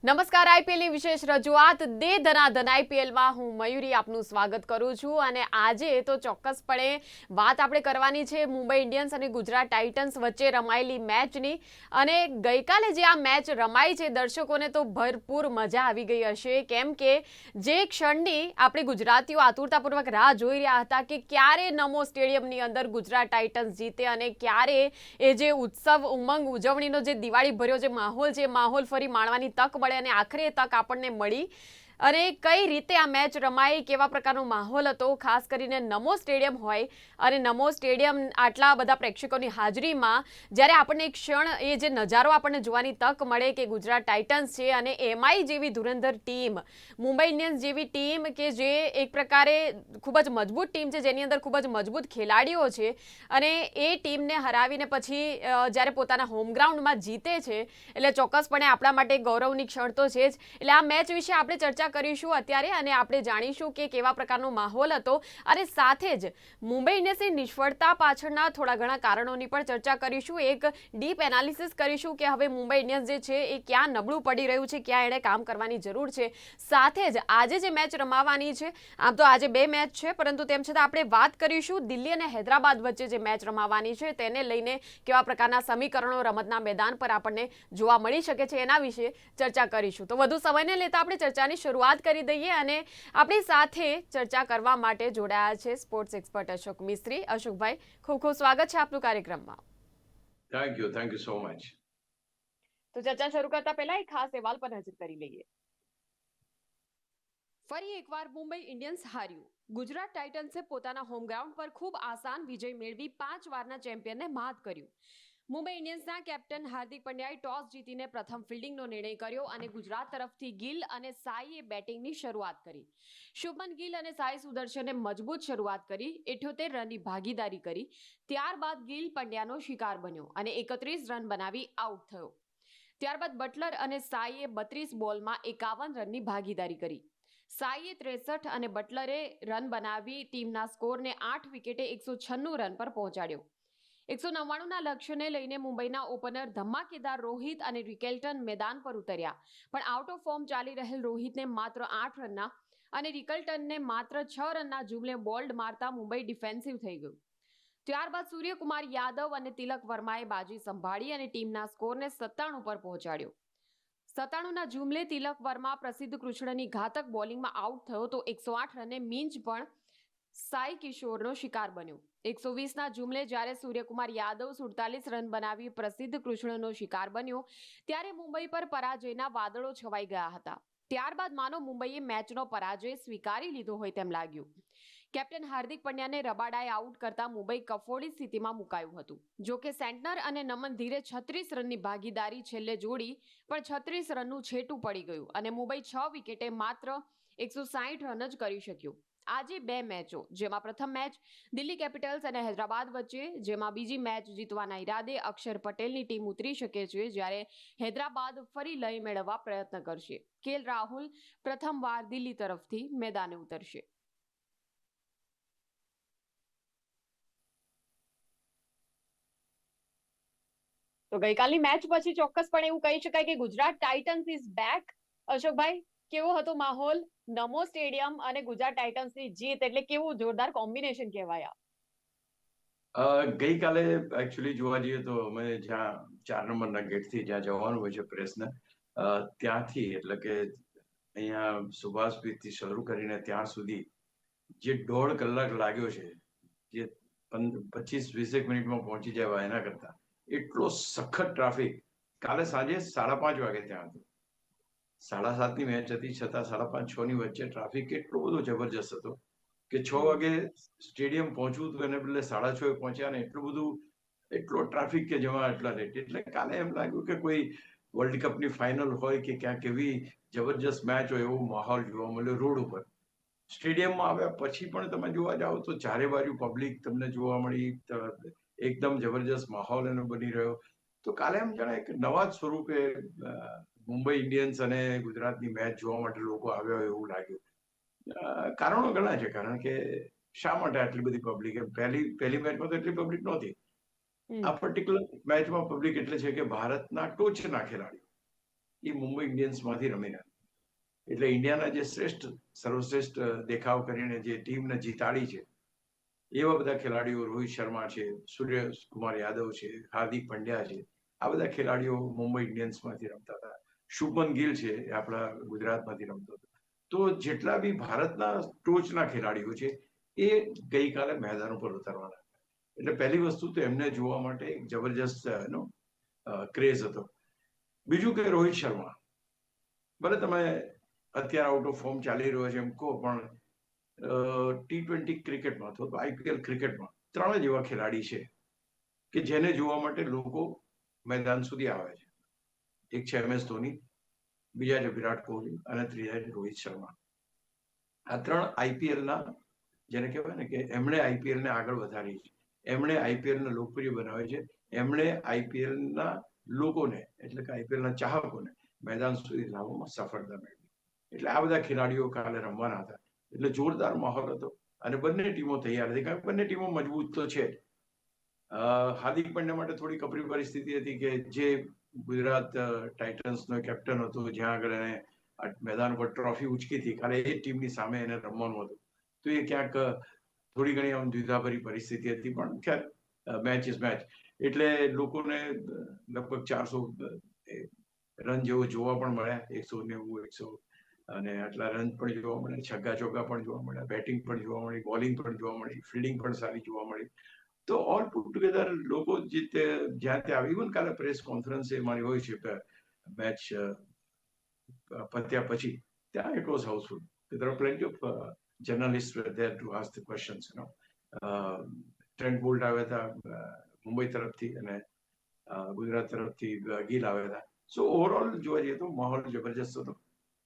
નમસ્કાર આઈપીએલની વિશેષ રજૂઆત દે ધનાધન આઈપીએલમાં હું મયુરી આપનું સ્વાગત કરું છું અને આજે તો ચોક્કસપણે વાત આપણે કરવાની છે મુંબઈ ઇન્ડિયન્સ અને ગુજરાત ટાઇટન્સ વચ્ચે રમાયેલી મેચની અને ગઈકાલે જે આ મેચ રમાઈ છે દર્શકોને તો ભરપૂર મજા આવી ગઈ હશે કેમ કે જે ક્ષણની આપણે ગુજરાતીઓ આતુરતાપૂર્વક રાહ જોઈ રહ્યા હતા કે ક્યારે નમો સ્ટેડિયમની અંદર ગુજરાત ટાઇટન્સ જીતે અને ક્યારે એ જે ઉત્સવ ઉમંગ ઉજવણીનો જે દિવાળી ભર્યો જે માહોલ છે માહોલ ફરી માણવાની તક મળે અને આખરે તક આપણને મળી અને કઈ રીતે આ મેચ રમાઈ કેવા પ્રકારનો માહોલ હતો ખાસ કરીને નમો સ્ટેડિયમ હોય અને નમો સ્ટેડિયમ આટલા બધા પ્રેક્ષકોની હાજરીમાં જ્યારે આપણને એક ક્ષણ એ જે નજારો આપણને જોવાની તક મળે કે ગુજરાત ટાઇટન્સ છે અને એમઆઈ જેવી ધુરંધર ટીમ મુંબઈ ઇન્ડિયન્સ જેવી ટીમ કે જે એક પ્રકારે ખૂબ જ મજબૂત ટીમ છે જેની અંદર ખૂબ જ મજબૂત ખેલાડીઓ છે અને એ ટીમને હરાવીને પછી જ્યારે પોતાના હોમ ગ્રાઉન્ડમાં જીતે છે એટલે ચોક્કસપણે આપણા માટે ગૌરવની ક્ષણ તો છે જ એટલે આ મેચ વિશે આપણે ચર્ચા કરીશું અત્યારે અને આપણે જાણીશું કે કેવા પ્રકારનો માહોલ હતો અને સાથે જ મુંબઈ ઇન્ડિયન્સની નિષ્ફળતા પાછળના થોડા ઘણા કારણોની પણ ચર્ચા કરીશું એક ડીપ એનાલિસિસ કરીશું કે હવે મુંબઈ ઇન્ડિયન્સ જે છે એ ક્યાં નબળું પડી રહ્યું છે ક્યાં એણે કામ કરવાની જરૂર છે સાથે જ આજે જે મેચ રમાવાની છે આમ તો આજે બે મેચ છે પરંતુ તેમ છતાં આપણે વાત કરીશું દિલ્હી અને હૈદરાબાદ વચ્ચે જે મેચ રમાવાની છે તેને લઈને કેવા પ્રકારના સમીકરણો રમતના મેદાન પર આપણને જોવા મળી શકે છે એના વિશે ચર્ચા કરીશું તો વધુ સમયને લેતા આપણે ચર્ચાની શરૂઆત કરી દઈએ અને આપણી સાથે ચર્ચા કરવા માટે જોડાયા છે સ્પોર્ટ્સ એક્સપર્ટ અશોક મિસ્ત્રી અશોકભાઈ ખૂબ ખૂબ સ્વાગત છે આપનું કાર્યક્રમમાં થેન્ક યુ સો મચ તો ચર્ચા શરૂ કરતા પહેલા એક ખાસ સવાલ પર નજર કરી લઈએ ફરી એકવાર મુંબઈ ઇન્ડિયન્સ હાર્યું ગુજરાત ટાઇટન્સે પોતાના હોમ ગ્રાઉન્ડ પર ખૂબ આસાન વિજય મેળવી 5 વારના ચેમ્પિયનને માત કર્યું મુંબઈ ઇન્ડિયન્સના કેપ્ટન હાર્દિક પંડ્યાએ ટોસ જીતીને પ્રથમ ફિલ્ડિંગનો નિર્ણય કર્યો અને ગુજરાત તરફથી ગિલ અને સાઈએ બેટિંગની શરૂઆત કરી શુભમન ગિલ અને સાઈ સુદર્શને મજબૂત શરૂઆત કરી 78 રનની ભાગીદારી કરી ત્યારબાદ ગિલ પંડ્યાનો શિકાર બન્યો અને 31 રન બનાવી આઉટ થયો ત્યારબાદ બટલર અને સાઈએ 32 બોલમાં 51 રનની ભાગીદારી કરી સાઈએ 63 અને બટલરે રન બનાવી ટીમના સ્કોરને 8 વિકેટે 196 રન પર પહોંચાડ્યો 199ના લક્ષ્યને લઈને મુંબઈના ઓપનર ધમાકેદાર રોહિત અને રિકેલ્ટન મેદાન પર ઉતર્યા પણ આઉટ ઓફ ફોર્મ ચાલી રહેલ રોહિતને માત્ર 8 રનના અને રિકલ્ટનને માત્ર 6 રનના જુમલે બોલ્ડ મારતા મુંબઈ ડિફેન્સિવ થઈ ગયું ત્યારબાદ સૂર્યકુમાર યાદવ અને તિલક વર્માએ બાજી સંભાળી અને ટીમના સ્કોરને 97 પર પહોંચાડ્યો 97ના જુમલે તિલક વર્મા પ્રસિદ્ધ કૃષ્ણની ઘાતક બોલિંગમાં આઉટ થયો તો 108 રને મિંચ પણ સાઈ કિશોરનો શિકાર બન્યો 120ના જુમલે જ્યારે સૂર્યકુમાર યાદવ 47 રન બનાવી પ્રસિદ્ધ કૃષ્ણનો શિકાર બન્યો ત્યારે મુંબઈ પર પરાજયના વાદળો છવાઈ ગયા હતા ત્યારબાદ માનો મુંબઈએ મેચનો પરાજય સ્વીકારી લીધો હોય તેમ લાગ્યું કેપ્ટન હાર્દિક પંડ્યાને રબાડાએ આઉટ કરતા મુંબઈ કફોડી સ્થિતિમાં મુકાયું હતું જો કે સેન્ટનર અને નમન ધીરે 36 રનની ભાગીદારી છેલ્લે જોડી પણ 36 રનનું છેટું પડી ગયું અને મુંબઈ 6 વિકેટે માત્ર 160 રન જ કરી શક્યું આજે બે મેચો જેમાં પ્રથમ મેચ દિલ્હી કેપિટલ્સ અને હૈદરાબાદ વચ્ચે જેમાં બીજી મેચ જીતવાના ઈરાદે અક્ષર પટેલની ટીમ ઉતરી શકે છે જ્યારે હૈદરાબાદ ફરી લય મેળવવા પ્રયત્ન કરશે કેએલ રાહુલ પ્રથમવાર દિલ્હી તરફથી મેદાને ઉતરશે તો ગઈકાલની મેચ પછી ચોક્કસપણે એવું કહી શકાય કે ગુજરાત ટાઇટન્સ ઇઝ બેક અશોકભાઈ કેવો હતો માહોલ નમો સ્ટેડિયમ અને ગુજરાત ટાઇટન્સની જીત એટલે કેવું જોરદાર કોમ્બિનેશન કહેવાય ગઈકાલે એકચ્યુઅલી જોવા જઈએ તો અમે જ્યાં 4 નંબરના ગેટથી જ્યાં જવાનું હોય છે પ્રેસને ત્યાંથી એટલે કે અહીંયા સુભાષ બ્રિજથી શરૂ કરીને ત્યાં સુધી જે 1.5 કલાક લાગ્યો છે જે 25-20 મિનિટમાં પહોંચી જવા એના કરતા એટલો સખત ટ્રાફિક કાલે સાંજે 5:30 વાગે ત્યાં હતો 7:30ની મેચ હતી છતાં 5:30-6ની વચ્ચે ટ્રાફિક એટલો બધો જબરજસ્ત હતો કે 6 વાગે સ્ટેડિયમ પહોંચવું તો એને બદલે 6:30 પહોંચ્યા ને એટલો ટ્રાફિક કે જવા એટલા લેટ એટલે કાલે એમ લાગ્યું કે કોઈ વર્લ્ડ કપની ફાઇનલ હોય કે ક્યાંક એવી જબરજસ્ત મેચ હોય એવો માહોલ જોવા મળ્યો રોડ ઉપર સ્ટેડિયમમાં આવ્યા પછી પણ તમે જોવા જાઓ તો ચારે બાજુ પબ્લિક તમને જોવા મળી એકદમ જબરજસ્ત માહોલ એનો બની રહ્યો તો કાલે એમ જાણે એક નવા જ સ્વરૂપે મુંબઈ ઇન્ડિયન્સ અને ગુજરાતની મેચ જોવા માટે લોકો આવ્યા હોય એવું લાગ્યું કારણો ઘણા છે કારણ કે શા માટે આટલી બધી પબ્લિક પહેલી મેચમાં તો એટલી પબ્લિક નહોતી આ પર્ટિક્યુલર મેચમાં પબ્લિક એટલે છે કે ભારતના ટોચના ખેલાડીઓ એ મુંબઈ ઇન્ડિયન્સમાંથી રમીને, એટલે ઇન્ડિયાના જે સર્વશ્રેષ્ઠ દેખાવ કરીને જે ટીમને જીતાડી છે એવા બધા ખેલાડીઓ, રોહિત શર્મા છે, સૂર્યકુમાર યાદવ છે, હાર્દિક પંડ્યા છે, આ બધા ખેલાડીઓ મુંબઈ ઇન્ડિયન્સમાંથી રમતા હતા. શુભમન ગિલ છે, એ આપણા ગુજરાતમાંથી રમતો હતો. તો જેટલા બી ભારતના ટોચના ખેલાડીઓ છે એ ગઈકાલે મેદાન ઉપર ઉતરવાના. એટલે પહેલી વસ્તુ તો એમને જોવા માટે એક જબરજસ્ત ક્રેઝ હતો. બીજું કે રોહિત શર્મા, ભલે તમે અત્યારે આઉટ ઓફ ફોર્મ ચાલી રહ્યો છે એમ કહો, પણ T20 ક્રિકેટમાં અથવા IPL ક્રિકેટમાં 3 જ એવા ખેલાડી છે કે જેને જોવા માટે લોકો મેદાન સુધી આવે છે. એક છે MS ધોની, બીજા છે વિરાટ કોહલી અને ત્રીજા છે રોહિત શર્મા. આ 3 IPLના જેને કહેવાય ને કે એમણે IPL ને આગળ વધારી છે, એમણે IPL ને લોકપ્રિય બનાવે છે, એમણે IPL ના લોકોને એટલે કે IPL ના ચાહકોને મેદાન સુધી લાવવામાં સફળતા મેળવી. એટલે આ બધા ખેલાડીઓ કાલે રમવાના હતા, એટલે જોરદાર માહોલ હતો અને બંને ટીમો તૈયાર હતી, કારણ કે બંને ટીમો મજબૂત તો છે. હાર્દિક પંડ્યા માટે થોડી કપરી પરિસ્થિતિ હતી કે જે ગુજરાત ટાઇટન્સનો કેપ્ટન હતો, જ્યાં આગળ એને મેદાન પર ટ્રોફી ઉચકી હતી, કાલે એ ટીમની સામે એને રમવાનું હતું, તો એ ક્યાંક થોડી ઘણી આમ દ્વિધાભરી પરિસ્થિતિ હતી. પણ ખેર, મેચ ઇઝ મેચ. એટલે લોકોને લગભગ 400 રન જેવો જોવા પણ મળ્યા, 190, 100 અને આટલા રન પણ જોવા મળ્યા, છગ્ગા ચોગ્ગા પણ જોવા મળ્યા, બેટિંગ પણ જોવા મળી, બોલિંગ પણ જોવા મળી, ફિલ્ડિંગ પણ સારી જોવા મળી. તો ઓલ પુટ ટુગેધર લોકો જ્યાં ત્યાં, ઇવન કાલે પ્રેસ કોન્ફરન્સ એ મારી હોય છે મેચ પત્યા પછી, ત્યાં it was Housefull. There are plenty of journalists were there to ask the questions, Trent bolt આવ્યા હતા મુંબઈ તરફથી અને ગુજરાત તરફથી ગિલ આવ્યા હતા. સો ઓવરઓલ જોવા જઈએ તો માહોલ જબરજસ્ત હતો,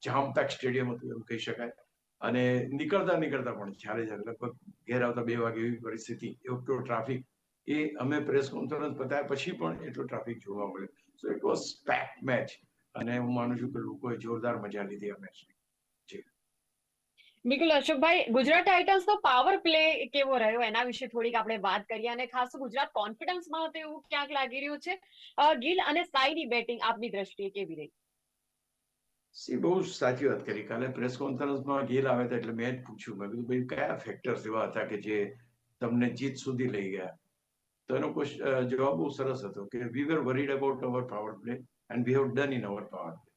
જામ પેક સ્ટેડિયમ હતું એમ કહી શકાય. અને નીકળતા પણ જ્યારે લગભગ ઘેર આવતા 2 વાગે એવી પરિસ્થિતિ, એટલો ટ્રાફિક, એ અમે પ્રેસ કોન્ફરન્સ પતાવ્યા પછી પણ એટલો ટ્રાફિક જોવા મળ્યો. So it was pack match અને હું માનું છું કે લોકોએ જોરદાર મજા લીધી આ મેચની. બિલકુલ અશોકભાઈ, ગુજરાત ટાઇટન્સનો પાવર પ્લે કેવો રહ્યો એના વિશે થોડીક આપણે વાત કરીએ, અને ખાસ ગુજરાત કોન્ફિડન્સમાં હતું એવું ક્યાંક લાગી રહ્યું છે. ગિલ અને સાઈની બેટિંગ આપની દ્રષ્ટિએ કેવી રહી? બહુ સાચી વાત કરી. કાલે પ્રેસ કોન્ફરન્સમાં ગિલ આવ્યા હતા એટલે મેં જ પૂછ્યું, મેં કીધું ભાઈ કયા ફેક્ટર્સ એવા હતા કે જે તમને જીત સુધી લઈ ગયા? તો એનો જવાબ બહુ સરસ હતો કે we were worried about our power play and we have done in our power play.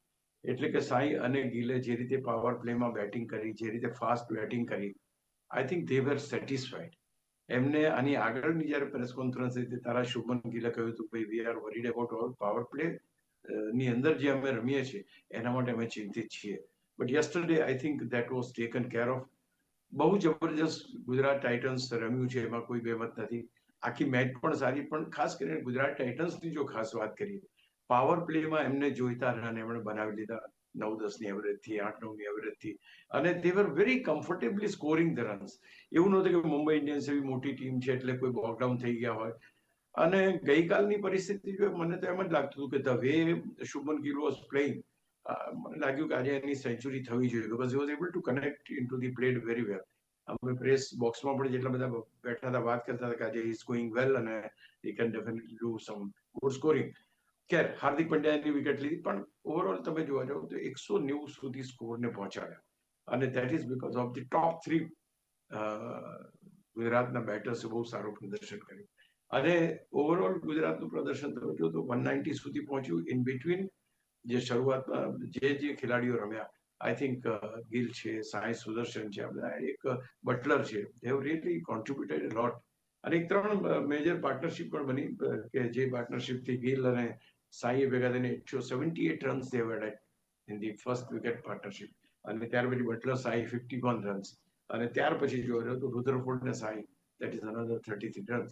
એટલે કે સાઈ અને ગિલે જે રીતે પાવર પ્લેમાં બેટિંગ કરી, જે રીતે ફાસ્ટ બેટિંગ કરી, I think they var satisfied. એમને આની આગળની જ્યારે પ્રેસ કોન્ફરન્સ હતી, તારા શુભમન ગિલે કહ્યું હતું ભાઈ we are worried about our power play, ની અંદર જે અમે રમીએ છીએ એના માટે અમે ચિંતિત છીએ. But yesterday I think that was taken care of. બહુ જબરજસ્ત ગુજરાત ટાઇટન્સ રમ્યું છે, એમાં કોઈ બેમત નથી. આખી મેચ પણ સારી, પણ ખાસ કરીને ગુજરાત ટાઇટન્સની જો ખાસ વાત કરીએ, પાવર પ્લેમાં એમને જોઈતા રન એમણે બનાવી લીધા, 9-10ની એવરેજથી, 8-9ની એવરેજથી, અને they were very comfortably scoring the runs. એવું નહોતું કે મુંબઈ ઇન્ડિયન્સ એવી મોટી ટીમ છે એટલે કોઈ બોકડાઉન થઈ ગયા હોય. અને ગઈકાલની પરિસ્થિતિ જો મને તો એમ જ લાગતું હતું કે the way Shubman Gill was playing, મને લાગ્યું કે આજે એની સેન્ચુરી થવી જોઈએ, because he was able to connect into the played very well. અમે પ્રેસ બોક્સમાં પણ જેટલા બધા બેઠા હતા વાત કરતા હતા કે આજે ઇઝ ગોઈંગ વેલ અને he can definitely do some good scoring. ખેર, હાર્દિક પંડ્યાની વિકેટ લીધી, પણ ઓવરઓલ તમે જોવા જાઓ તો 190 સુધી સ્કોરને પહોંચાડ્યા, અને that is because of the top 3 ગુજરાતના બેટર્સે બહુ સારું પ્રદર્શન કર્યું. અને ઓવરઓલ ગુજરાતનું પ્રદર્શન તમે જો તો 190 સુધી પહોંચ્યું. ઇન બિટવીન જે શરૂઆતમાં જે ખેલાડીઓ રમ્યા, આઈ થિંક ગિલ છે, સાઈ સુદર્શન છે, આ બધા, એક બટલર છે, દે હેવ રિયલી કોન્ટ્રીબ્યુટેડ અ લોટ. અને એક 3 મેજર પાર્ટનરશિપ પણ બની કે જે પાર્ટનરશિપથી ગિલ અને સાઈએ ભેગા થઈને 178 runs they had in the first wicket partnership. અને ત્યાર પછી બટલર સાઈ 51 રન્સ, અને ત્યાર પછી જોયો તો રુધરફોર્ડ ને Sai, that is another 33 runs.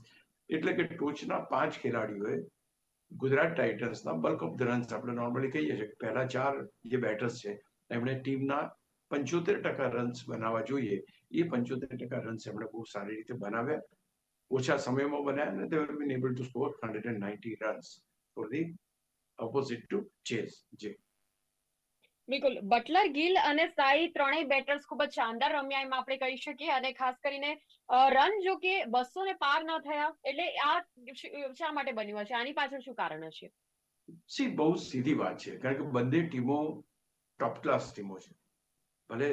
એટલે કે ટોચના 5 ખેલાડીઓએ ગુજરાત ટાઇટન્સના બલ્ક ઓફ ધ રન્સ, આપણે નોર્મલી કહીએ છીએ કે પહેલા 4 જે બેટર્સ છે એમણે ટીમના 75% રન્સ બનાવવા જોઈએ, એ 75% રન્સ એમણે બહુ સારી રીતે બનાવ્યા, ઓછા સમયમાં બનાવ્યા, અને they have been able to score 190 runs for the opposite to chase. જી બિલકુલ, બટલર, ગિલ અને સાઈ ત્રણેય બેટર્સ ખૂબ જ શાનદાર રમ્યા એમ આપણે કહી શકીએ. અને ખાસ કરીને રન જો કે 200 ને પાર ન થયા, એટલે આ શા માટે બન્યું હશે? આની પાછળ શું કારણ હશે? સી બહુ સીધી વાત છે, કારણ કે બંને ટીમો ટોપ ક્લાસ ટીમો છે. ભલે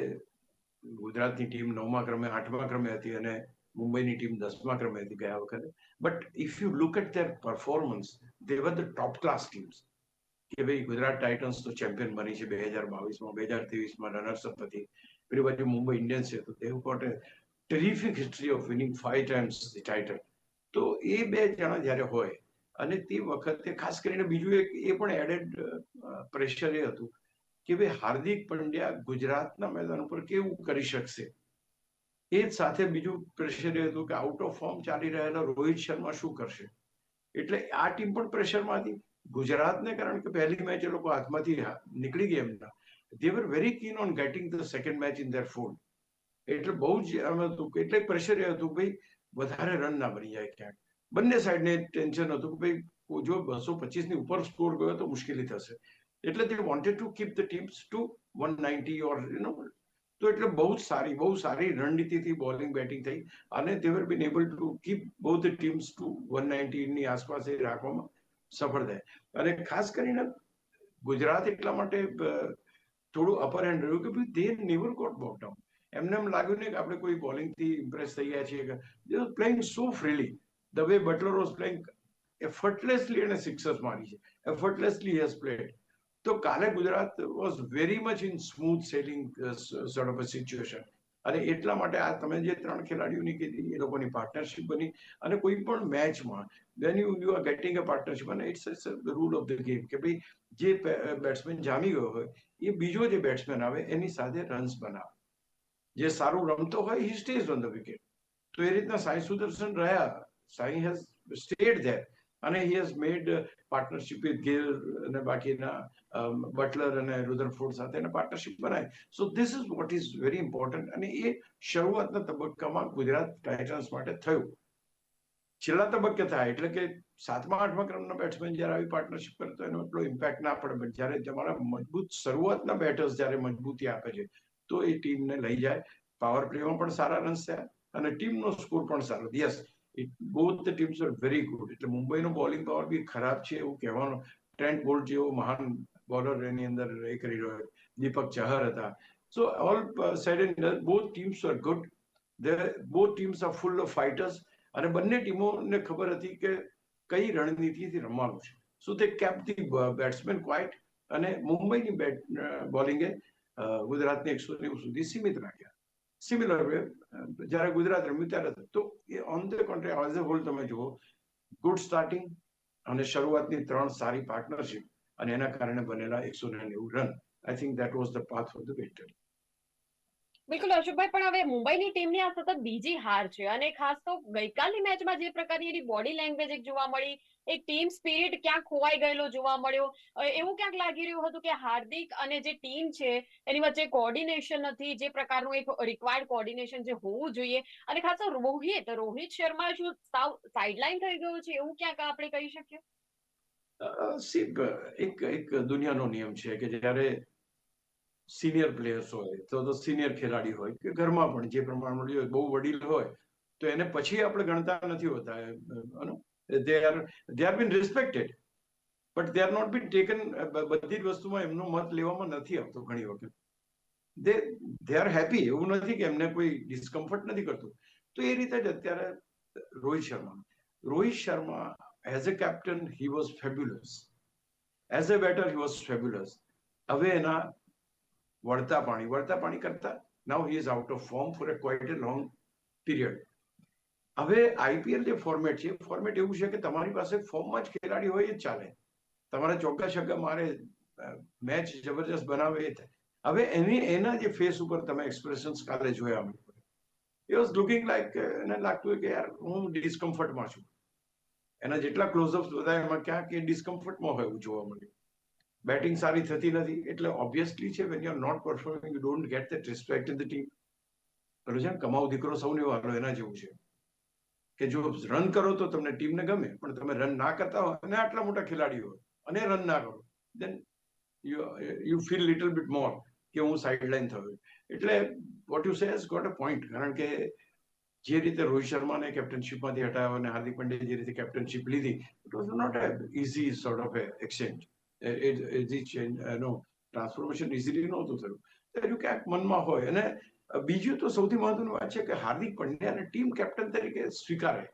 ગુજરાતની ટીમ 9મા ક્રમે 8મા ક્રમે હતી અને મુંબઈની ટીમ 10મા ક્રમે હતી ગયા વખતે, but if you look at their performance, they were the top class teams. કે ભાઈ ગુજરાત ટાઇટન્સ તો ચેમ્પિયન બની છે 2022માં, 2023માં રનર્સઅપ હતી. પેલી બાજુ મુંબઈ ઇન્ડિયન્સ છે, તો they've got a terrific history of winning 5 times the title. તો એ બે જણા જ્યારે હોય, અને તે વખતે ખાસ કરીને બીજું એક એ પણ એડેડ પ્રેશર એ હતું કે ભાઈ હાર્દિક પંડ્યા ગુજરાતના મેદાન ઉપર કેવું કરી શકશે. એ જ સાથે બીજું પ્રેશર એ હતું કે આઉટ ઓફ ફોર્મ ચાલી રહેલા રોહિત શર્મા શું કરશે. એટલે આ ટીમ પણ પ્રેશરમાં હતી. ગુજરાતને કારણ કે પહેલી મેચ એ લોકો હાથમાંથી નીકળી ગઈ એમના, they were very keen on getting the second match in their fold. એટલે બહુ જ એમ હતું, એટલે પ્રેશર એ હતું ભાઈ વધારે રન ના બની જાય ક્યાંક. બંને સાઈડને ટેન્શન હતું કે ભાઈ જો 225 ની ઉપર સ્કોર ગયો તો મુશ્કેલી થશે. એટલે તે wanted to keep the teams to 190 or તો એટલે બહુ સારી રણનીતિથી બોલિંગ બેટિંગ થઈ, અને they were been able to keep both the teams to 190 ની આસપાસ એ રાખવામાં સફળ થાય. અને ખાસ કરીને ગુજરાત એટલા માટે થોડું અપર હેન્ડ રહ્યું કે ભાઈ દે નેવર ગોટ બોક ડાઉન. એમને એમ લાગ્યું નહીં કે આપણે કોઈ બોલિંગથી ઇમ્પ્રેસ થઈ ગયા છીએ. They were playing so freely, the way Butler was playing effortlessly, એને સિક્સર્સ મારી છે, એફર્ટલેસલી હેઝ પ્લેડ. તો કાલે Gujarat was very much in smooth sailing sort of a situation. અને એટલા માટે આ તમે જે 3 ખેલાડીઓની કીધી એ લોકોની પાર્ટનરશિપ બની. અને કોઈ પણ મેચમાં when you are getting a partnership, and it's rule of the game કે ભાઈ જે બેટ્સમેન જામી ગયો હોય એ બીજો જે બેટ્સમેન આવે એની સાથે રન્સ બનાવે. જે સારું રમતો હોય હી સ્ટેઝ ઓન ધ વિકેટ. તો એ રીતના સાઈ સુદર્શન રહ્યા, સાઈ હેઝ સ્ટેડ ધેર, અને he has made partnership with Gill અને બાકીના બટલર અને રુધરફોર્ડ સાથે પાર્ટનરશિપ બનાવી. So this is what is very important. અને એ શરૂઆતના તબક્કામાં ગુજરાત ટાઇટન્સ માટે થયું. છેલ્લા તબક્કે થાય એટલે કે 7મા-8મા ક્રમના બેટ્સમેન જ્યારે આવી પાર્ટનરશિપ કરે તો એનો એટલો ઇમ્પેક્ટ ના પડે. પણ જ્યારે તમારા મજબૂત શરૂઆતના બેટર્સ જ્યારે મજબૂતી આપે છે તો એ ટીમને લઈ જાય. પાવર પ્લેમાં પણ સારા રન્સ થયા અને ટીમનો સ્કોર પણ સારો. Yes, both the teams are very good. એટલે મુંબઈનો બોલિંગ પાવર બી ખરાબ છે એવું કહેવાનું. ટ્રેન્ટ બોલ્ટ જેવો મહાન બોલર એની અંદર એ કરી રહ્યો, દીપક ચહર હતા. સો all sad and done, both teams are good. Both teams R full of fighters. અને બંને ટીમોને ખબર હતી કે કઈ રણનીતિથી રમવાનું છે. સો તે કેપ્ટ ધી બેટ્સમેન ક્વાઇટ. અને મુંબઈની બોલિંગે ગુજરાતને 190 સુધી સીમિત રાખ્યા. સિમિલર વે જ્યારે ગુજરાત રમ્યું ત્યારે. તો on the country as a whole તમે જુઓ, ગુડ સ્ટાર્ટિંગ અને શરૂઆતની 3 સારી પાર્ટનરશિપ, અને એના કારણે બનેલા 190 run. I think that was the path for the victory. બિલકુલ અશોકભાઈ, પણ હવે મુંબઈની ટીમની આ સતત બીજી હાર છે, અને ખાસ તો ગઈકાલની મેચમાં જે પ્રકારની એની બોડી લેંગ્વેજ એક જોવા મળી, એક ટીમ સ્પિરિટ ક્યાંક ખોવાઈ ગયેલો જોવા મળ્યો. એવું ક્યાંક લાગી રહ્યું હતું કે હાર્દિક અને જે ટીમ છે એની વચ્ચે કોર્ડિનેશન નથી, જે પ્રકારનું એક રિક્વાયર્ડ કોર્ડિનેશન જે હોવું જોઈએ. અને ખાસ તો રોહિત શર્મા શું સાવ સાઇડલાઇન થઈ ગયો છે એવું ક્યાંક આપણે કહી શકીએ? એક દુનિયાનો નિયમ છે કે જ્યારે સિનિયર પ્લેયર્સ હોય તો સિનિયર ખેલાડી હોય કે ઘરમાં પણ જે પ્રમાણમાં બહુ વડીલ હોય તો એને પછી આપણે ગણતા નથી હોતા. They are been respected, but they are not been taken. બધી જ વસ્તુમાં એમનો મત લેવામાં નથી આવતો ઘણી વખત. દે આર હેપી, એવું નથી કે એમને કોઈ ડિસ્કમ્ફર્ટ નથી કરતું. તો એ રીતે જ અત્યારે Rohit Sharma as a captain he was fabulous, as a batter he was fabulous. હવે એના વળતા પાણી કરતા now he is out of form for a quite a long period. હવે આઈપીએલ જે ફોર્મેટ છે, ફોર્મેટ એવું છે કે તમારી પાસે ફોર્મમાં જ ખેલાડી હોય એ જ ચાલે. તમારે ચોગ્ગા છગ્ગા મારે, મેચ જબરજસ્ત બનાવે એ થાય. હવે એના જે ફેસ ઉપર તમે એક્સપ્રેશન્સ કાલે જોયા, એ વોઝ લુકિંગ લાઈક, એને લાગતું કે યાર હું ડિસ્કમ્ફર્ટમાં છું. એના જેટલા ક્લોઝઅપ્સ બધા એમાં ક્યાંક એ ડિસ્કમ્ફર્ટમાં હોય એવું જોવા મળ્યું. બેટિંગ સારી થતી નથી એટલે ઓબ્વિયસલી છે when you are not performing you don't get that respect in the team. પેલું છે કમાવ દીકરો સૌને વાલો, એના જેવું છે કે જો રન કરો તો તમને ટીમને ગમે, પણ તમે રન ના કરતા હો અને આટલા મોટા ખેલાડી હોય અને રન ના કરો, then you feel little bit more કે હું સાઇડલાઇન થયો. એટલે what you say has got a point. કારણ કે જે રીતે રોહિત શર્માને કેપ્ટનશીપમાંથી હટાવ્યો અને હાર્દિક પંડ્યાએ જે રીતે કેપ્ટનશીપ લીધી, it was not a easy sort of exchange. Transformation easily નહોતું થયું. એનું ક્યાંક મનમાં હોય. અને બીજું તો સૌથી મહત્વની વાત છે કે હાર્દિક પંડ્યાને ટીમ કેપ્ટન તરીકે સ્વીકારે.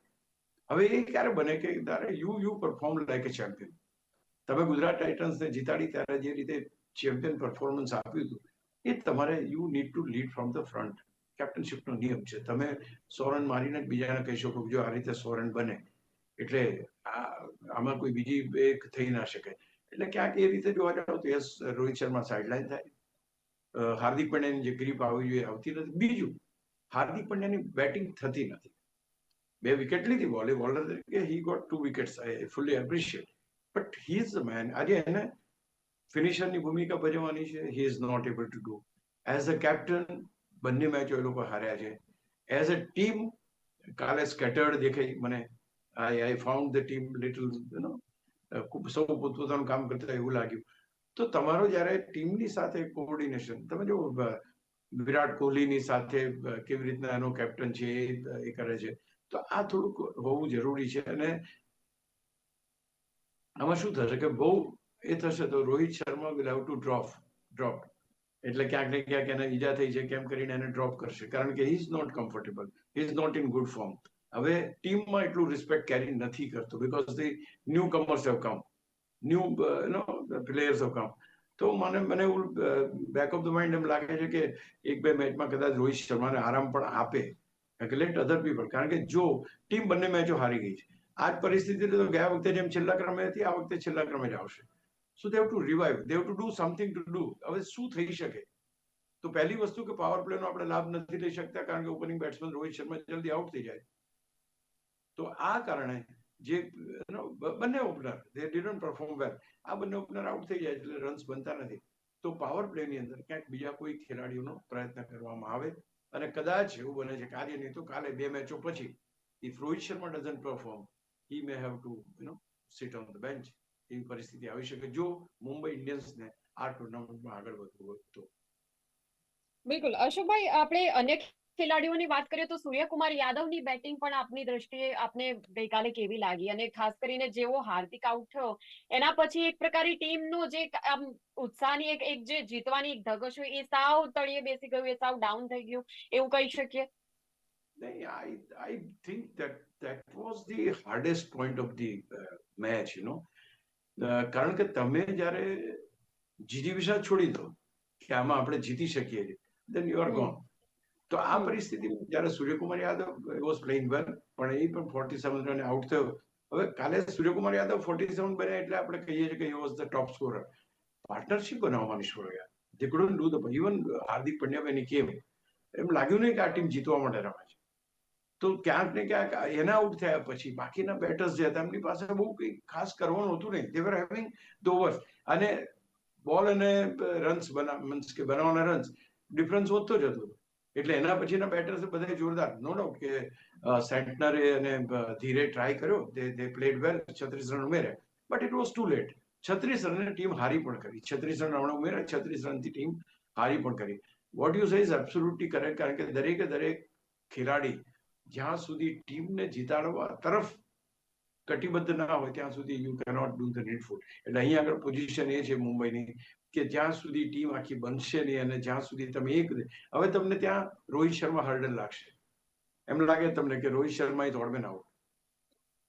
હવે એ ક્યારે બને કે તારે you perform like A champion. તમે ગુજરાત ટાઇટન્સને જીતાડી ત્યારે જે રીતે ચેમ્પિયન પરફોર્મન્સ આપ્યું હતું, એ તમારે you need to lead from the front. કેપ્ટનશીપનો નિયમ છે. તમે 100 રન મારીને બીજાને કહી શકો જો આ રીતે 100 રન બને, એટલે આમાં કોઈ બીજી એક થઈ ના શકે. એટલે ક્યાંક એ રીતે જોવા જાવ તો યસ, રોહિત શર્મા સાઇડલાઇન થાય. હાર્દિક પંડ્યાની જે ગ્રીપ આવવી જોઈએ આવતી નથી. બીજું, હાર્દિક પંડ્યાની બેટિંગ થતી નથી. 2 વિકેટ લીધી બોલર તરીકે, he got 2 wickets. I fully appreciate. But he is the man. આજે એને ફિનિશરની ભૂમિકા ભજવવાની છે. He is not able to do. As a captain બંને મેચો એ લોકો હાર્યા છે. એઝ અ ટીમ કાલે સ્કેટર્ડ દેખાઈ મને. I found the team little સૌ પોતપોતાનું કામ કરતા એવું લાગ્યું. તો તમારો જ્યારે ટીમની સાથે કોઓર્ડિનેશન, તમે જો વિરાટ કોહલીની સાથે કેવી રીતના એનો કેપ્ટન છે એ કરે છે, તો આ થોડુંક હોવું જરૂરી છે. અને આમાં શું થશે કે બહુ એ થશે તો Rohit Sharma will have to drop. એટલે ક્યાંક ને ક્યાંક એને ઈજા થઈ છે કેમ કરીને એને ડ્રોપ કરશે, કારણ કે he is not comfortable, he is not in good form. હવે ટીમમાં એટલું રિસ્પેક્ટ કેરી નથી કરતો because the newcomers have come, new players have come. તો મને એવું બેક ઓફ ધ માઇન્ડ એમ લાગે છે કે 1-2 મેચમાં કદાચ રોહિત શર્માને આરામ પણ આપે, લેટ અધર પીપલ. કારણ કે જો ટીમ બંને મેચો હારી ગઈ છે, આ જ પરિસ્થિતિ તો ગયા વખતે જેમ છેલ્લા ક્રમે હતી આ વખતે છેલ્લા ક્રમે જ આવશે. So they have to revive, they have to do something to do. હવે શું થઈ શકે? તો પહેલી વસ્તુ કે પાવર પ્લેનો આપણે લાભ નથી લઈ શકતા, કારણ કે ઓપનિંગ બેટ્સમેન રોહિત શર્મા જલ્દી આઉટ થઈ જાય. તો આ કારણે જે બંને ઓપનર દે ડિડન્ટ પરફોર્મ વેલ, આ બંને ઓપનર આઉટ થઈ જાય એટલે રન્સ બનતા નથી. તો પાવર પ્લેની અંદર ક્યાંક બીજા કોઈ ખેલાડીઓનો પ્રયત્ન કરવામાં આવે. અને કદાચ એવું બને છે કાર્ય નહીં તો કાલે 2 મેચો પછી if Rohit Sharma doesn't perform, he may have to sit on the bench. એવી પરિસ્થિતિ આવી શકે જો મુંબઈ ઇન્ડિયન્સને આ ટુર્નામેન્ટમાં આગળ વધવું હોય તો. બિલકુલ અશોકભાઈ, આપણે અન્ય ખેલાડીઓની વાત કરીએ તો સૂર્યકુમાર યાદવની બેટિંગ પણ આપની દ્રષ્ટિએ આપને ગઈકાલે કેવી લાગી? અને ખાસ કરીને જેવો હાર્દિક આઉટ થયો એના પછી એક પ્રકારે ટીમનો જે આમ ઉત્સાહની એક જે જીતવાની એક ધગશ હોય એ સાવ તળિયે બેસી ગયું, એ સાવ ડાઉન થઈ ગયું એવું કહી શકીએ? નહીં, I think that was the hardest point of the match, કારણ કે તમે જ્યારે જીજીવિષા છોડી દો કે આમાં આપણે જીતી શકીએ છીએ, then you are gone. તો આ પરિસ્થિતિમાં જ્યારે સૂર્યકુમાર યાદવ વોઝ પ્લેઇંગ વેલ, પણ એ પણ 47 રને આઉટ થયો. હવે કાલે સૂર્યકુમાર યાદવ 47 બન્યા એટલે આપણે કહીએ છીએ કે he was the top scorer. Partnership બનાવવામાં નિષ્ફળ ગયા. They couldn't do the, even Hardik Pandya when he came, એમ લાગ્યું નહીં કે આ ટીમ જીતવા માટે રમે છે. તો ક્યાંક ને ક્યાંક એના આઉટ થયા પછી બાકીના બેટર્સ જે હતા એમની પાસે બહુ કંઈ ખાસ કરવાનું હતું નહીં. દે વર હેવિંગ ધ ઓવર્સ, અને બોલ અને રન્સ મીન્સ કે બનાવવાના રન્સ ડિફરન્સ વધતો જતો હતો. એટલે એના પછીના બેટર્સ બધા જોરદાર, નો ડાઉટ કે સેન્ટનરે અને ધીરે ટ્રાય કર્યો, દે પ્લેડ વેલ, 36 રન ઉમેર્યા, but it was too late. 36 રનની ટીમ હારી પણ કરી, 36 રન હમણાં ઉમેર્યા, 36 રનથી ટીમ હારી પણ કરી. વોટ યુ સે ઇઝ એબ્સોલ્યુટલી કરેક્ટ, કારણ કે દરેક ખેલાડી જ્યાં સુધી ટીમને જીતાડવા તરફ કટિબદ્ધ ના હોય ત્યાં સુધી યુ કેનોટ ડુ ધ નીડફુલ. એટલે અહીંયા આગળ પોઝિશન એ છે મુંબઈની કે જ્યાં સુધી ટીમ આખી બનશે નહીં અને જ્યાં સુધી તમે હવે તમને ત્યાં રોહિત શર્મા હર્ડલ લાગશે, એમ લાગે તમને કે Rohit Sharma is odd man out,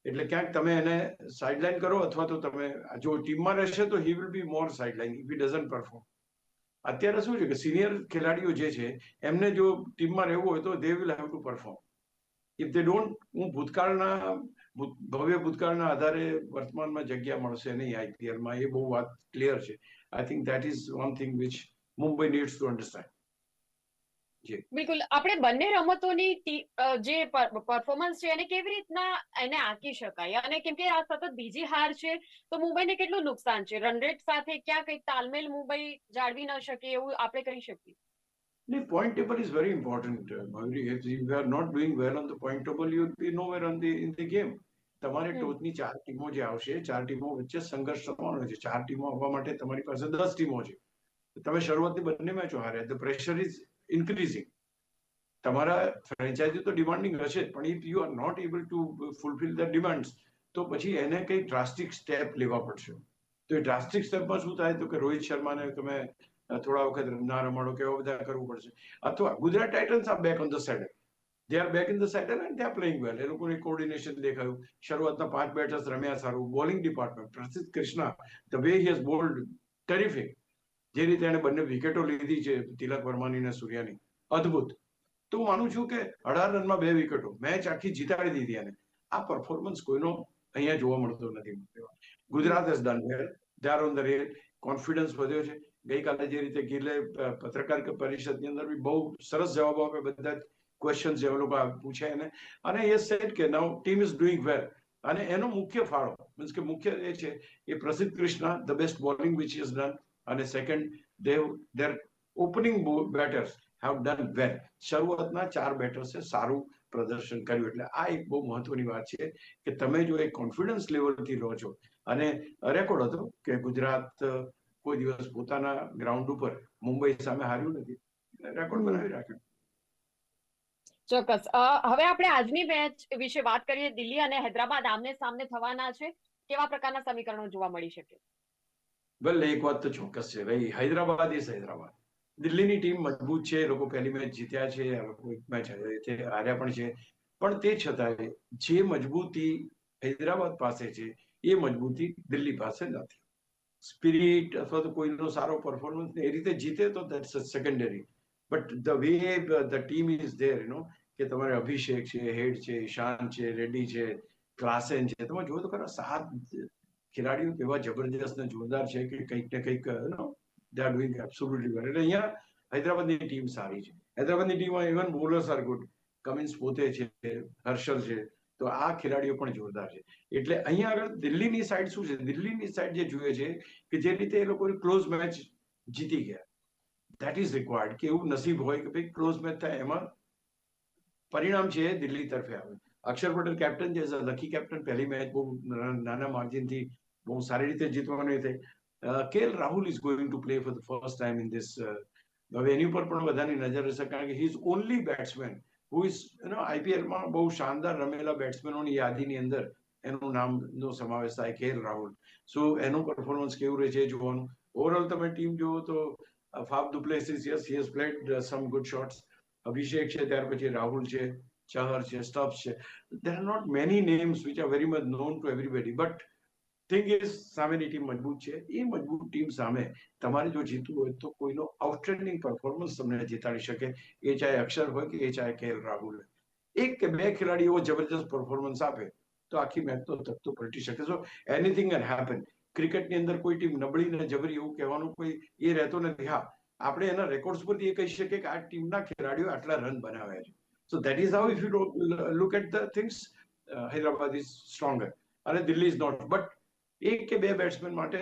એટલે ક્યાંક તમે એને સાઇડલાઇન કરો, અથવા તો તમે જો ટીમમાં રહેશે તો he will be more sideline if he doesn't perform. અત્યારે શું છે કે સિનિયર ખેલાડીઓ જે છે એમને જો ટીમમાં રહેવું હોય તો they will have to perform. If they don't, હું ભવ્ય ભૂતકાળના આધારે વર્તમાનમાં જગ્યા મળશે નહીં આઈપીએલમાં, એ બહુ વાત ક્લિયર છે. I think that is one thing which Mumbai needs to understand. બિલકુલ, આપણે બંને રમતોની જે પરફોર્મન્સ છે એને કેવી રીતના એને આંકી શકાય? અને કેમ કે આ સતત બીજી હાર છે તો મુંબઈને કેટલું નુકસાન છે? રન રેટ સાથે ક્યાં કંઈક તાલમેલ મુંબઈ જાળવી ન શકે એવું આપણે કહી શકીએ? The point table is very important. If you are not doing well on the point table, you will be nowhere in the game. તમારે ટોચની 4 ટીમો જે આવશે, 4 ટીમો વચ્ચે સંઘર્ષ થવાનો છે. 4 ટીમો આવવા માટે તમારી પાસે 10 ટીમો છે. તમે શરૂઆતની બંને મેચો હાર્યા, ધ પ્રેશર ઇઝ ઇન્ક્રીઝિંગ. તમારા ફ્રેન્ચાઇઝી તો ડિમાન્ડિંગ હશે જ, પણ if you are not able to fulfil the demands તો પછી એને કંઈક ડ્રાસ્ટિક સ્ટેપ લેવા પડશે. તો એ ડ્રાસ્ટિક સ્ટેપમાં શું થાય તો કે રોહિત શર્માને તમે થોડા વખત ના રમાડો કે એવા બધા કરવું પડશે. અથવા Gujarat Titans R back on the saddle. They are back in the saddle and they are playing well. એ લોકોની કોર્ડિનેશન દેખાયું. શરૂઆતના 5 બેટર્સ રમ્યા સારું. બોલિંગ ડિપાર્ટમેન્ટ પ્રસિદ્ધ Krishna, the way he has bold terrific. જે રીતે એને બંને વિકેટો લીધી છે તિલક વર્માની ને સૂર્યાની, અદ્ભુત. તો હું માનું છું કે 18 રનમાં 2 વિકેટો, મેચ આખી જીતાડી દીધી એને. આ પરફોર્મન્સ કોઈનો અહીંયા જોવા મળતો નથી. Gujarat has done well, they are on the rail, confidence વધ્યો છે. ગઈકાલે જે રીતે ગિલે પત્રકાર પરિષદની અંદર બી બહુ સરસ જવાબો આપે બધા ક્વેશ્ચન જે લોકો પૂછે એને, અને એ સેડ કે નાઉ ટીમ ઇઝ ડુઈંગ વેલ. અને એનો મુખ્ય ફાળો મીન્સ કે મુખ્ય એ છે એ Prasidh Krishna, the best bowling which is done, and second there opening batters have done well. શરૂઆતના 4 બેટર્સે સારું પ્રદર્શન કર્યું. એટલે આ એક બહુ મહત્વની વાત છે કે તમે જો એક કોન્ફિડન્સ લેવલથી રહો છો, અને રેકોર્ડ હતો કે ગુજરાત કોઈ દિવસ પોતાના ગ્રાઉન્ડ ઉપર મુંબઈ સામે હાર્યું નથી, રેકોર્ડ બનાવી રાખ્યો. ચોક્કસ. હવે આપણે આજની મેચ વિશે વાત કરીએ. દિલ્હી અને હૈદરાબાદ આમને સામને થવાના છે. કેવા પ્રકારના સમીકરણો જોવા મળી શકે? વેલ, એક વાત તો ચોક્કસ છે ભાઈ, હૈદરાબાદ ઇઝ હૈદરાબાદ. દિલ્હીની ટીમ મજબૂત છે, લોકો પહેલી મેચ જીત્યા છે, એક મેચ હાર્યા પણ છે, પણ તે છતાંય જે મજબૂતી હૈદરાબાદ પાસે છે એ મજબૂતી દિલ્હી પાસે નથી. સ્પિરિટ અથવા તો કોઈનો સારો પરફોર્મન્સ એ રીતે જીતે તો that's secondary, but the way the team is there, કે તમારે અભિષેક છે, હેડ છે, ઈશાન છે, રેડ્ડી છે, ક્લાસેન છે, તમે જુઓ તો ખરા 7 ખેલાડીઓ એવા જબરજસ્ત ને જોરદાર છે કે કંઈક ને કંઈક દે આર ડુઈંગ એબ્સોલ્યુટલી વેલ. એટલે અહીંયા હૈદરાબાદની ટીમ સારી છે. હૈદરાબાદની ટીમમાં even bowlers are good. Cummins પોતે છે, હર્ષલ છે, તો આ ખેલાડીઓ પણ જોરદાર છે. એટલે અહીંયા આગળ દિલ્હીની સાઈડ શું છે, દિલ્હીની સાઈડ જે જોઈએ છે કે જે રીતે એ લોકો ક્લોઝ મેચ જીતી ગયા, દેટ ઇઝ રિક્વાયર્ડ. કે એવું નસીબ હોય કે ભાઈ ક્લોઝ મેચ થાય, એમાં પરિણામ છે દિલ્હી તરફે આવે. અક્ષર પટેલ કેપ્ટન છે, લકી કેપ્ટન. પહેલી મેચ બહુ નાના માર્જિનથી બહુ સારી રીતે જીતવાની થઈ. KL Rahul is going to play for the first time in this. હવે એની ઉપર પણ બધાની નજર હશે, કારણ કે he is only batsman who is આઈપીએલમાં બહુ શાનદાર રમેલા બેટ્સમેનોની યાદીની અંદર એનું નામનો સમાવેશ થાય, કેએલ રાહુલ. સો એનું પરફોર્મન્સ કેવું રહે છે જોવાનું. ઓવરઓલ તમે ટીમ જુઓ તો Faf du Plessis, yes, he has played some good shots. Abhishek છે, ત્યાર પછી રાહુલ છે, ચહર છે, સ્ટબ્સ છે. There are not many names which are very much known to everybody, but thing is સામેની ટીમ મજબૂત છે. એ મજબૂત ટીમ સામે તમારે જો જીતવું હોય તો કોઈનો આઉટસ્ટેન્ડિંગ પરફોર્મન્સ તમને જીતાડી શકે, એ ચાહે અક્ષર હોય કે એ ચાહે કેએલ રાહુલ હોય. 1 કે 2 ખેલાડીઓ જબરજસ્ત પરફોર્મન્સ આપે તો આખી મેચનો તખ્તો પલટી શકે. સો એનીથિંગ કેન હેપન. ક્રિકેટની અંદર કોઈ ટીમ નબળી ને જબરી એવું કહેવાનું કોઈ એ રહેતો નથી. હા, આપણે એના રેકોર્ડ્સ પરથી એ કહી શકીએ કે આ ટીમના ખેલાડીઓ આટલા રન બનાવ્યા છે. So that is how if you look at the things, Hyderabad is stronger અને દિલ્હી ઇઝ નોટ. બટ 1 કે 2 બેટ્સમેન માટે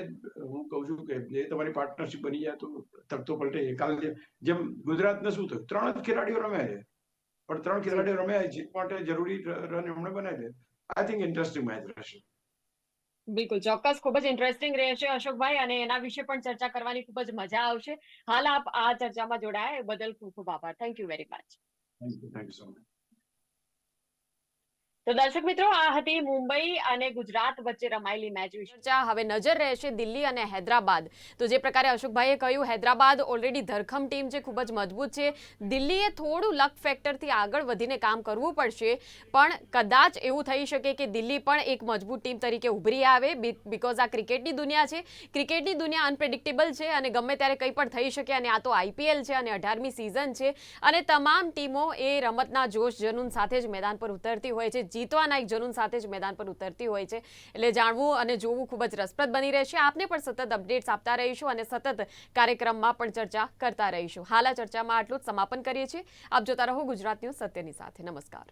હું કહું છું કે એ તમારી પાર્ટનરશિપ બની જાય તો તખ્તો પલટે. કાલે જેમ ગુજરાતને શું થયું, 3 જ ખેલાડીઓ રમ્યા છે, પણ 3 ખેલાડીઓ રમ્યા જીત માટે જરૂરી રન એમણે બનાવી દે. આઈ થિંક ઇન્ટરેસ્ટિંગ મેચ રહેશે. બિલકુલ, ચોક્કસ. ખૂબ જ ઇન્ટરેસ્ટિંગ રહેશે અશોકભાઈ, અને એના વિશે પણ ચર્ચા કરવાની ખૂબ જ મજા આવશે. હાલ આપ આ ચર્ચામાં જોડાયા એ બદલ ખૂબ ખૂબ આભાર. Thank you very much. Thank you so much. તો દર્શક મિત્રો, આ હતી મુંબઈ અને ગુજરાત વચ્ચે રમાયેલી મેચ વિશે ચર્ચા. હવે નજર રહેશે દિલ્હી અને હૈદરાબાદ. તો જે પ્રકારે અશોકભાઈએ કહ્યું, હૈદરાબાદ ઓલરેડી ધરખમ ટીમ છે, ખૂબ જ મજબૂત છે. દિલ્હીએ થોડું લક ફેક્ટરથી આગળ વધીને કામ કરવું પડશે, પણ કદાચ એવું થઈ શકે કે દિલ્હી પણ એક મજબૂત ટીમ તરીકે ઉભરી આવે, બીકોઝ આ ક્રિકેટની દુનિયા છે. ક્રિકેટની દુનિયા અનપ્રેડિક્ટેબલ છે અને ગમે ત્યારે કંઈ પણ થઈ શકે, અને આ તો આઈપીએલ છે અને 18મી સિઝન છે, અને તમામ ટીમો એ રમતના જોશ જનૂન સાથે જ મેદાન પર ઉતરતી હોય છે, જીતવાના એક જનૂન સાથે જ મેદાન પર ઉતરતી હોય છે. એટલે જાણવું અને જોવું ખૂબ જ રસપ્રદ બની રહેશે. આપને પણ સતત અપડેટ્સ આપતા રહીશું અને સતત કાર્યક્રમમાં પણ ચર્ચા કરતા રહીશું. હાલ આ ચર્ચામાં આટલું જ સમાપન કરીએ છીએ. આપ જોતા રહો ગુજરાત ન્યૂઝ, સત્યની સાથે. નમસ્કાર.